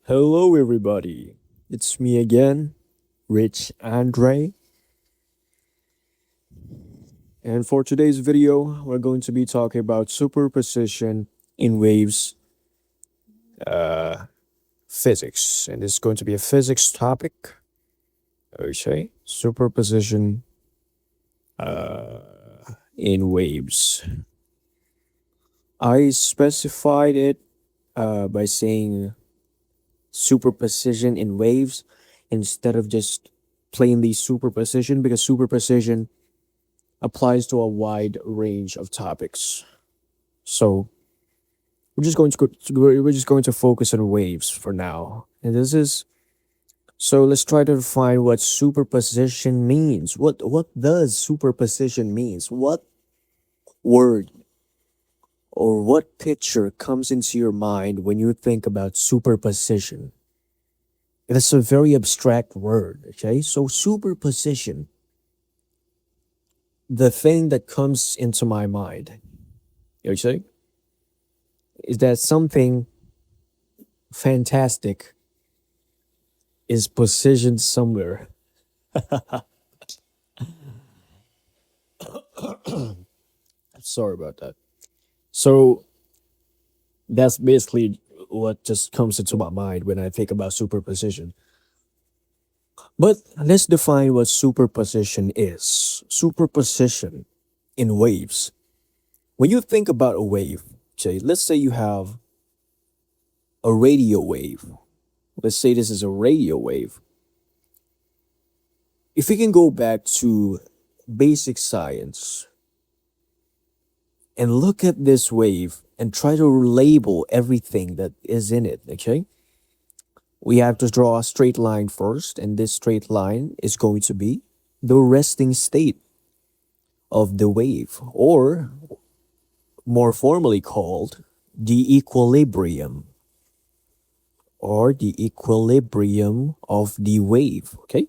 Hello, everybody. It's me again, Rich Andre. And for today's video, we're going to be talking about superposition in waves physics. And this is going to be a physics topic. Okay, superposition in waves. I specified it by saying superposition in waves instead of just plainly superposition because superposition applies to a wide range of topics. So we're just going to focus on waves for now. And this is so let's try to define what superposition means. What does superposition means? What word or what picture comes into your mind when you think about superposition? It's a very abstract word, okay? So superposition, the thing that comes into my mind, okay, is that something fantastic is positioned somewhere. Sorry about that. So that's basically what just comes into my mind when I think about superposition. But let's define what superposition is. Superposition in waves. When you think about a wave, okay, let's say you have a radio wave. Let's say this is a radio wave. If we can go back to basic science and look at this wave and try to label everything that is in it, okay? We have to draw a straight line first, and this straight line is going to be the resting state of the wave, or more formally called the equilibrium, or the equilibrium of the wave, okay?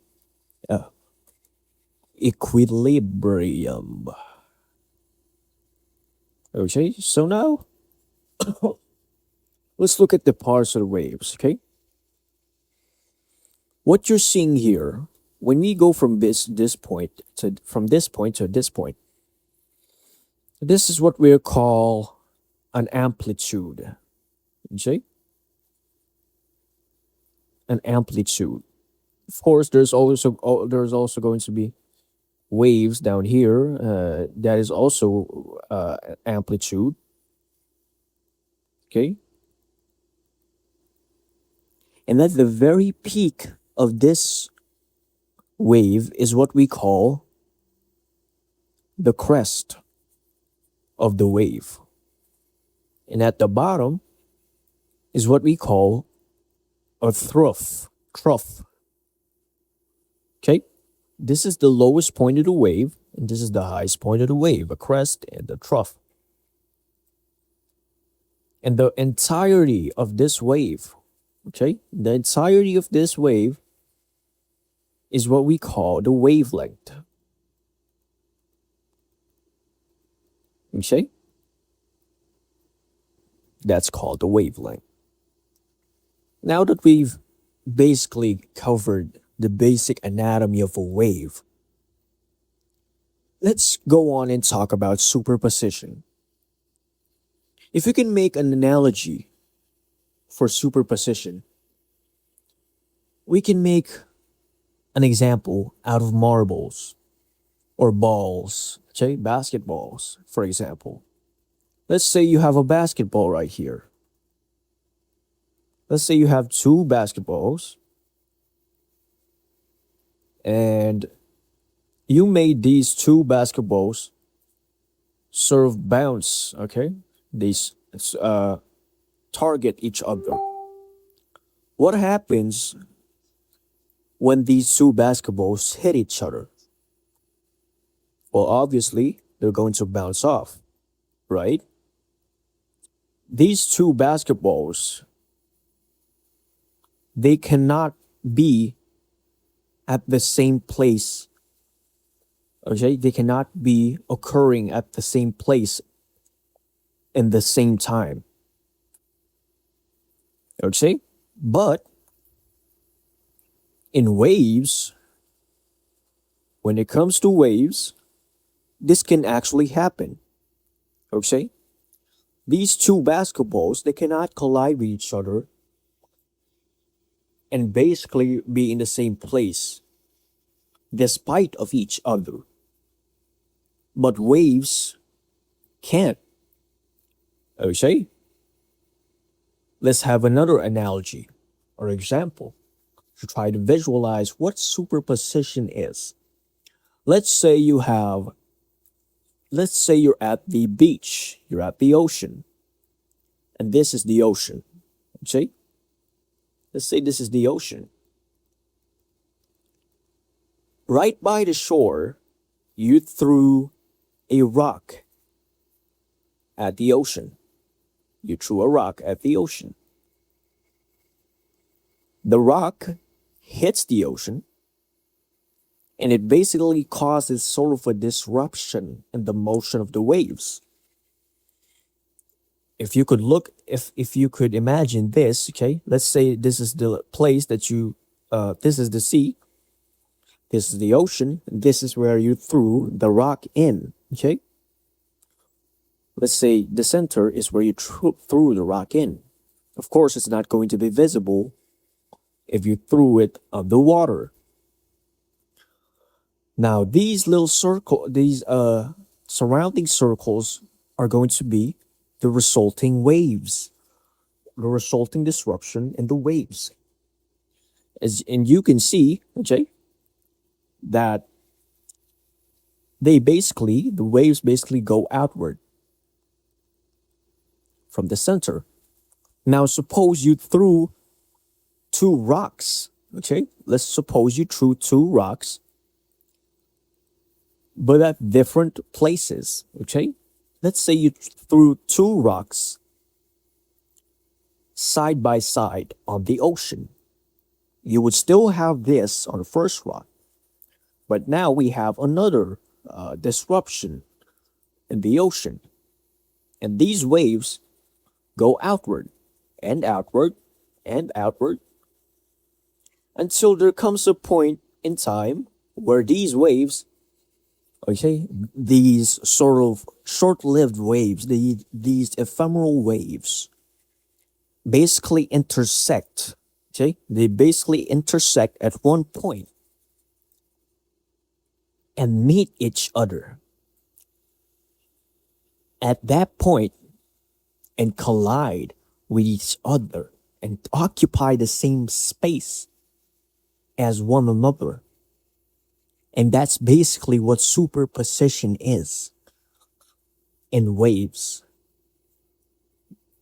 Equilibrium. Okay, so now let's look at the parts of the waves, okay? What you're seeing here, when we go from this point to this point, this is what we call an amplitude. Okay? An amplitude. Of course, there's also going to be waves down here. That is also amplitude. Okay? And at the very peak of this wave is what we call the crest of the wave. And at the bottom is what we call a trough. Trough. Okay? This is the lowest point of the wave, and this is the highest point of the wave, a crest and a trough. And the entirety of this wave, okay? The entirety of this wave is what we call the wavelength. Okay? That's called the wavelength. Now that we've basically covered the basic anatomy of a wave, let's go on and talk about superposition. If you can make an analogy for superposition, we can make an example out of marbles or balls, okay? Basketballs, for example. Let's say you have a basketball right here. Let's say you have two basketballs and you made these two basketballs sort of bounce, okay? These target each other. What happens when these two basketballs hit each other? Well, obviously, they're going to bounce off, right? These two basketballs, they cannot be at the same place. Okay, they cannot be occurring at the same place in the same time. Okay, But in waves, when it comes to waves, this can actually happen. Okay? These two basketballs, they cannot collide with each other and basically be in the same place despite of each other. But waves can't. Okay? Let's have another analogy or example to try to visualize what superposition is. Let's say you have, let's say you're at the beach, you're at the ocean, and this is the ocean. Okay? Let's say this is the ocean. Right by the shore, you threw a rock at the ocean. You threw a rock at the ocean. The rock hits the ocean and it basically causes sort of a disruption in the motion of the waves. If you could look, if you could imagine this, okay, let's say this is the place that you, this is the sea, this is the ocean, and this is where you threw the rock in, okay? Let's say the center is where you threw the rock in. Of course, it's not going to be visible if you threw it on the water. Now, these little these surrounding circles are going to be the resulting waves, the resulting disruption in the waves. And you can see, okay, that the waves basically go outward from the center. Now, suppose you threw two rocks, okay? Let's suppose you threw two rocks, but at different places, okay? Let's say you threw two rocks side by side on the ocean. You would still have this on the first rock, but now we have another disruption in the ocean. And these waves go outward and outward and outward until there comes a point in time where these waves, okay, these sort of short-lived waves, these ephemeral waves, basically intersect. Okay, they basically intersect at one point and meet each other at that point and collide with each other and occupy the same space as one another. And that's basically what superposition is. In waves,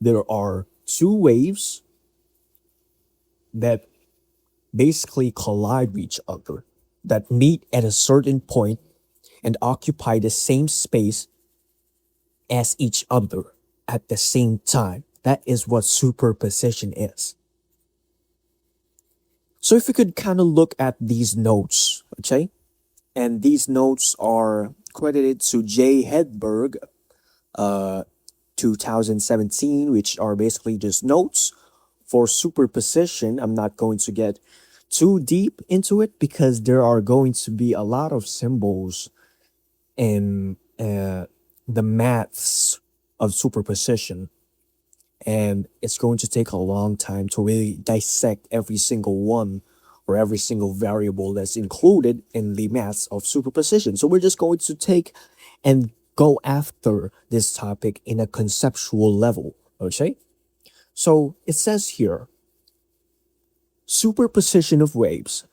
there are two waves that basically collide with each other, that meet at a certain point and occupy the same space as each other at the same time. That is what superposition is. So if you could kind of look at these notes, okay? And these notes are credited to J. Hedberg, 2017, which are basically just notes for superposition. I'm not going to get too deep into it because there are going to be a lot of symbols in the maths of superposition. And it's going to take a long time to really dissect every single one or every single variable that's included in the maths of superposition. So we're just going to take and go after this topic in a conceptual level, okay? So it says here, superposition of waves.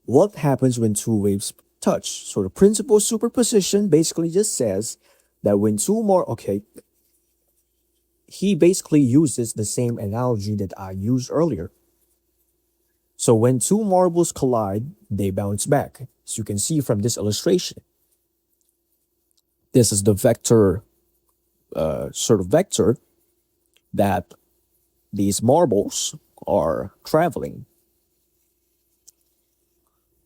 What happens when two waves touch? So the principle of superposition basically just says that when two more, okay, he basically uses the same analogy that I used earlier. So when two marbles collide, they bounce back. As you can see from this illustration, this is the vector, sort of vector that these marbles are traveling.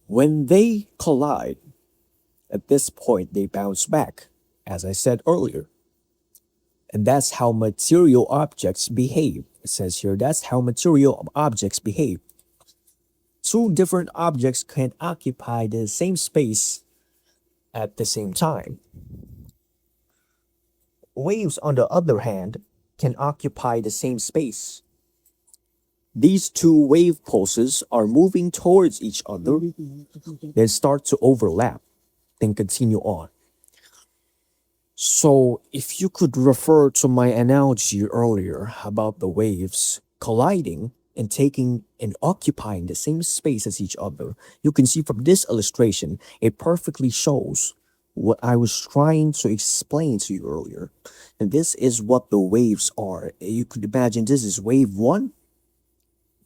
When they collide, at this point, they bounce back, as I said earlier. And that's how material objects behave. It says here that's how material objects behave. Two different objects can occupy the same space at the same time. Waves, on the other hand, can occupy the same space. These two wave pulses are moving towards each other, then start to overlap, then continue on. So, if you could refer to my analogy earlier about the waves colliding and taking and occupying the same space as each other, you can see from this illustration, it perfectly shows what I was trying to explain to you earlier. And this is what the waves are. You could imagine this is wave one,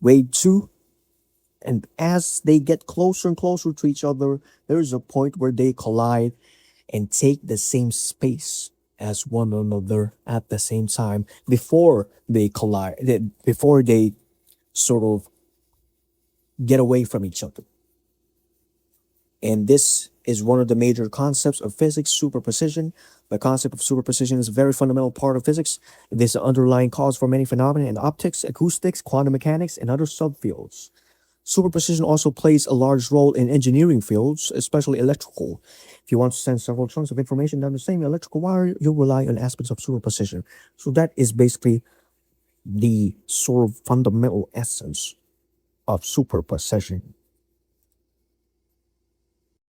wave two, and as they get closer and closer to each other, there's a point where they collide and take the same space as one another at the same time before they collide, before they sort of get away from each other. And this is one of the major concepts of physics, superposition. The concept of superposition is a very fundamental part of physics. It is the underlying cause for many phenomena in optics, acoustics, quantum mechanics, and other subfields. Superposition also plays a large role in engineering fields, especially electrical. If you want to send several chunks of information down the same electrical wire, you'll rely on aspects of superposition. So that is basically the sort of fundamental essence of superposition.